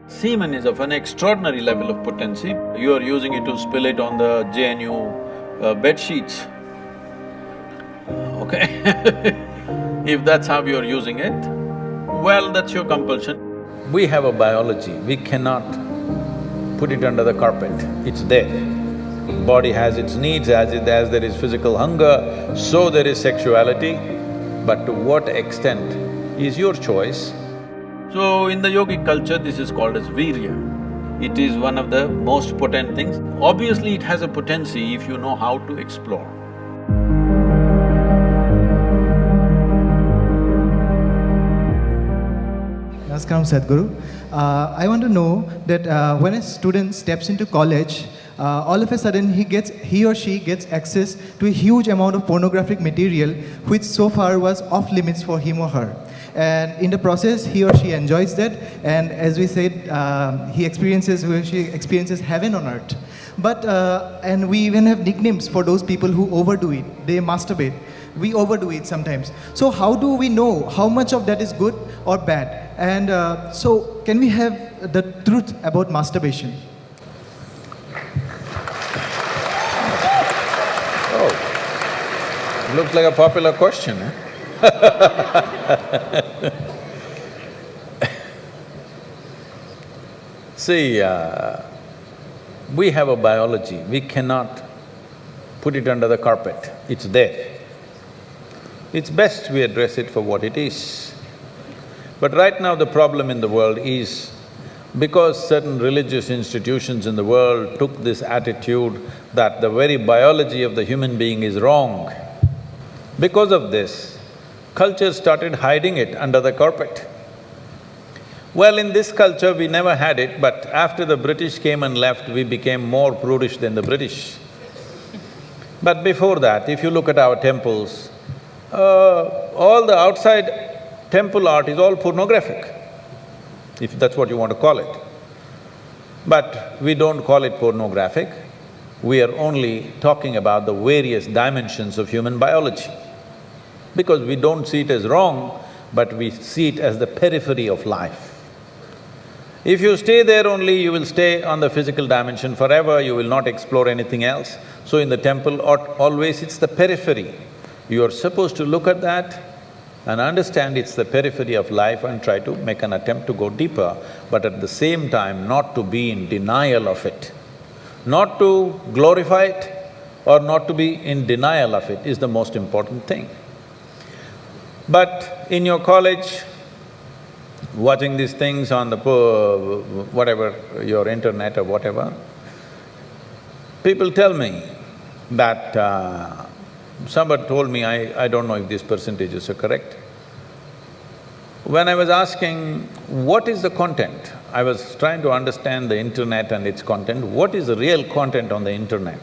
Semen is of an extraordinary level of potency. You are using it to spill it on the JNU bed sheets, okay? If that's how you're using it, well, that's your compulsion. We have a biology, we cannot put it under the carpet, it's there. Body has its needs, as there is physical hunger, so there is sexuality, but to what extent is your choice. So, in the yogic culture, this is called as virya. It is one of the most potent things. Obviously, it has a potency if you know how to explore. Namaskaram, Sadhguru. I want to know that when a student steps into college, all of a sudden he or she gets access to a huge amount of pornographic material which so far was off limits for him or her. And in the process, he or she enjoys that, and as we said, he or she experiences heaven on earth. But, and we even have nicknames for those people who overdo it. They masturbate. We overdo it sometimes. So how do we know how much of that is good or bad? And so can we have the truth about masturbation? Oh, looks like a popular question, eh? See, we have a biology, we cannot put it under the carpet, it's there. It's best we address it for what it is. But right now the problem in the world is, because certain religious institutions in the world took this attitude that the very biology of the human being is wrong, because of this, culture started hiding it under the carpet. Well, in this culture we never had it, but after the British came and left, we became more prudish than the British. But before that, if you look at our temples, all the outside temple art is all pornographic, if that's what you want to call it. But we don't call it pornographic, we are only talking about the various dimensions of human biology. Because we don't see it as wrong, but we see it as the periphery of life. If you stay there only, you will stay on the physical dimension forever, you will not explore anything else. So in the temple, always it's the periphery. You are supposed to look at that and understand it's the periphery of life and try to make an attempt to go deeper, but at the same time not to be in denial of it. Not to glorify it or not to be in denial of it is the most important thing. But in your college, watching these things on the whatever, your internet or whatever, people tell me that… somebody told me, I don't know if these percentages are correct. When I was asking, what is the content? I was trying to understand the internet and its content, what is the real content on the internet?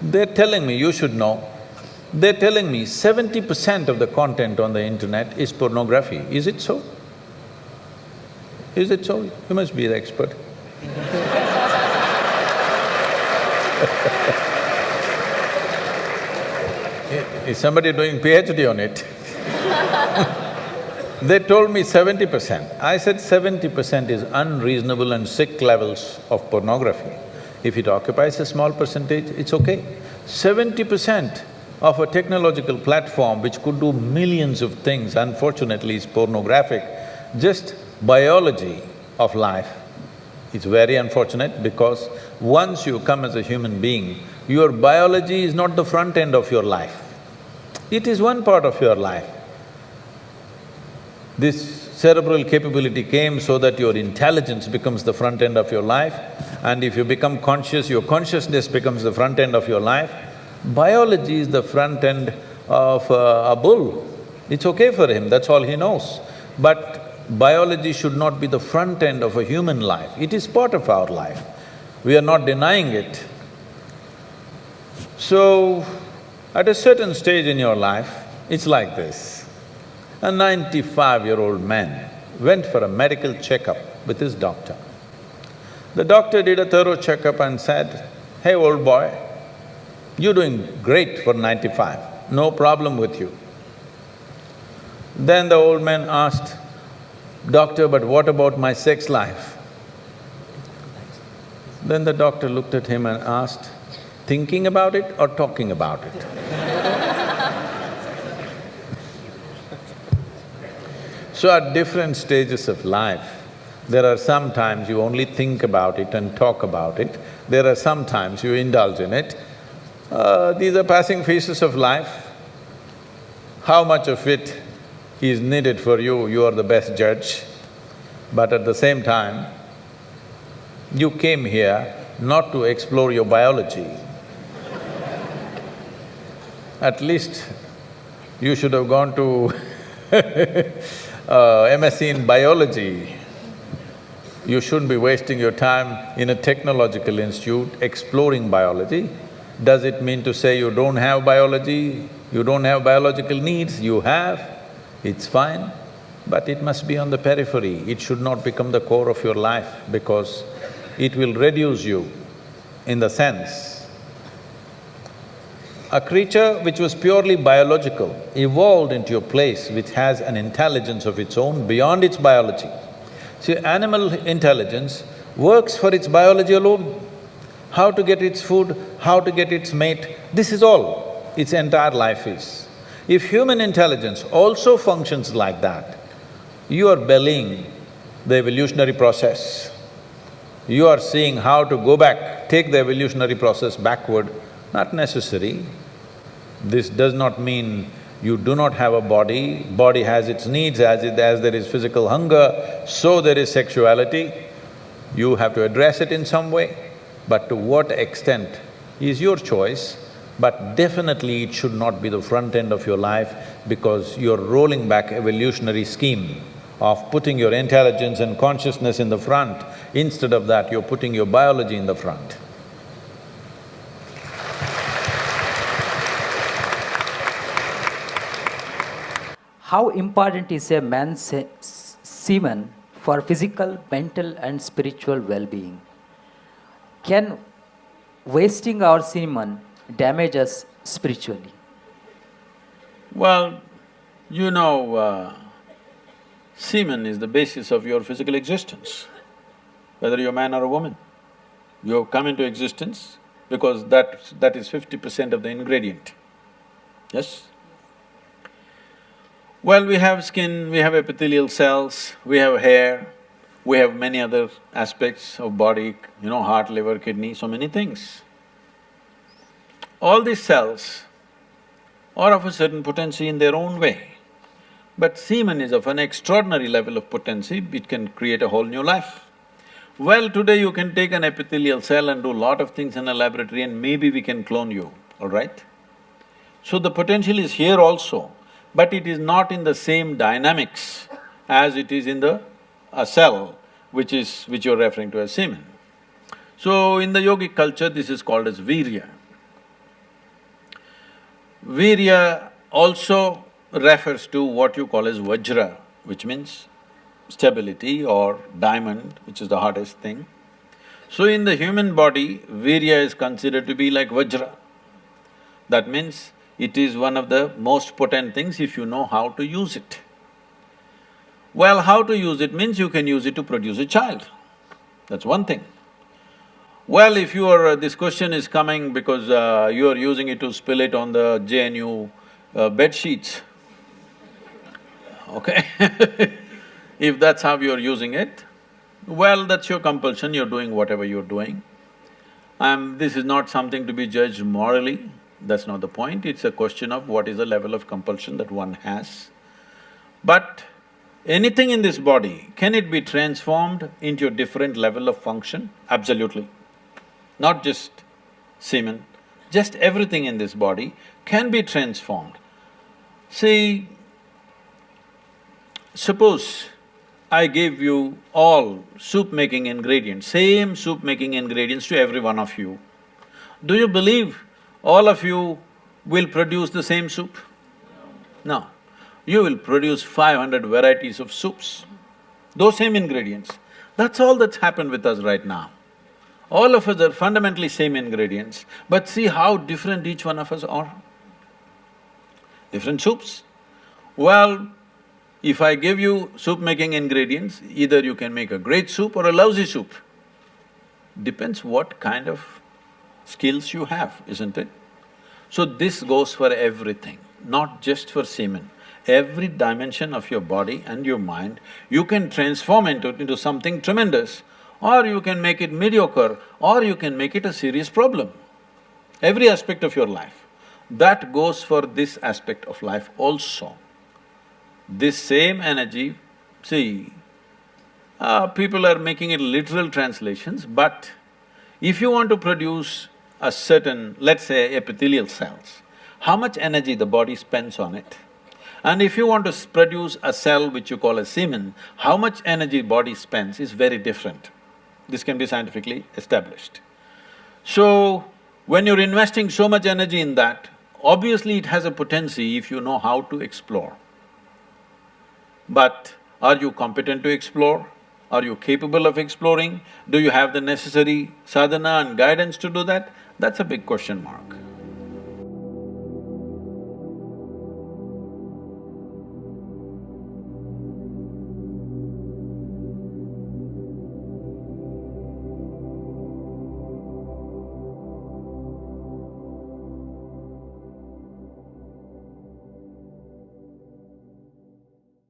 They're telling me, you should know, they're telling me 70% of the content on the internet is pornography. Is it so? Is it so? You must be the expert. Is somebody doing PhD on it? They told me 70%. I said 70% is unreasonable and sick levels of pornography. If it occupies a small percentage, it's okay. 70% of a technological platform which could do millions of things, unfortunately is pornographic, just biology of life. It's very unfortunate because once you come as a human being, your biology is not the front end of your life. It is one part of your life. This cerebral capability came so that your intelligence becomes the front end of your life, and if you become conscious, your consciousness becomes the front end of your life. Biology is the front end of a bull. It's okay for him, that's all he knows. But biology should not be the front end of a human life, it is part of our life. We are not denying it. So, at a certain stage in your life, it's like this. A 95-year-old man went for a medical checkup with his doctor. The doctor did a thorough checkup and said, "Hey, old boy, you're doing great for 95, no problem with you." Then the old man asked, "Doctor, but what about my sex life?" Then the doctor looked at him and asked, thinking about it or talking about it? So at different stages of life, there are some times you only think about it and talk about it, there are some times you indulge in it. These are passing phases of life. How much of it is needed for you, you are the best judge. But at the same time, you came here not to explore your biology. At least you should have gone to MSc in biology. You shouldn't be wasting your time in a technological institute exploring biology. Does it mean to say you don't have biology, you don't have biological needs? You have, it's fine, but it must be on the periphery. It should not become the core of your life because it will reduce you in the sense. A creature which was purely biological evolved into a place which has an intelligence of its own beyond its biology. See, animal intelligence works for its biology alone. How to get its food, how to get its mate, this is all its entire life is. If human intelligence also functions like that, you are bellying the evolutionary process. You are seeing how to go back, take the evolutionary process backward, not necessary. This does not mean you do not have a body has its needs, as there is physical hunger, so there is sexuality. You have to address it in some way, but to what extent is your choice, but definitely it should not be the front end of your life because you're rolling back evolutionary scheme of putting your intelligence and consciousness in the front. Instead of that, you're putting your biology in the front. How important is a man's semen for physical, mental and spiritual well-being? Can wasting our semen damage us spiritually? Well, you know, semen is the basis of your physical existence, whether you're a man or a woman. You have come into existence because that is 50% of the ingredient, yes? Well, we have skin, we have epithelial cells, we have hair, we have many other aspects of body, you know, heart, liver, kidney, so many things. All these cells are of a certain potency in their own way. But semen is of an extraordinary level of potency, it can create a whole new life. Well, today you can take an epithelial cell and do a lot of things in a laboratory and maybe we can clone you, all right? So the potential is here also, but it is not in the same dynamics as it is in a cell which you're referring to as semen. So in the yogic culture, this is called as virya. Virya also refers to what you call as vajra, which means stability, or diamond, which is the hardest thing. So in the human body, virya is considered to be like vajra. That means it is one of the most potent things if you know how to use it. Well, how to use it means you can use it to produce a child, that's one thing. Well, if you are… this question is coming because you are using it to spill it on the JNU bed sheets, okay? If that's how you're using it, well, that's your compulsion, you're doing whatever you're doing. This is not something to be judged morally, that's not the point, it's a question of what is the level of compulsion that one has. But anything in this body, can it be transformed into a different level of function? Absolutely. Not just semen, just everything in this body can be transformed. See, suppose I gave you all soup-making ingredients, same soup-making ingredients to every one of you. Do you believe all of you will produce the same soup? No. You will produce 500 varieties of soups, those same ingredients. That's all that's happened with us right now. All of us are fundamentally same ingredients, but see how different each one of us are. Different soups. Well, if I give you soup-making ingredients, either you can make a great soup or a lousy soup. Depends what kind of skills you have, isn't it? So this goes for everything, not just for semen. Every dimension of your body and your mind, you can transform into something tremendous, or you can make it mediocre, or you can make it a serious problem. Every aspect of your life. That goes for this aspect of life also. This same energy, see, people are making it literal translations, but if you want to produce a certain, let's say, epithelial cells, how much energy the body spends on it? And if you want to produce a cell which you call a semen, how much energy body spends is very different. This can be scientifically established. So, when you're investing so much energy in that, obviously it has a potency if you know how to explore. But are you competent to explore? Are you capable of exploring? Do you have the necessary sadhana and guidance to do that? That's a big question mark.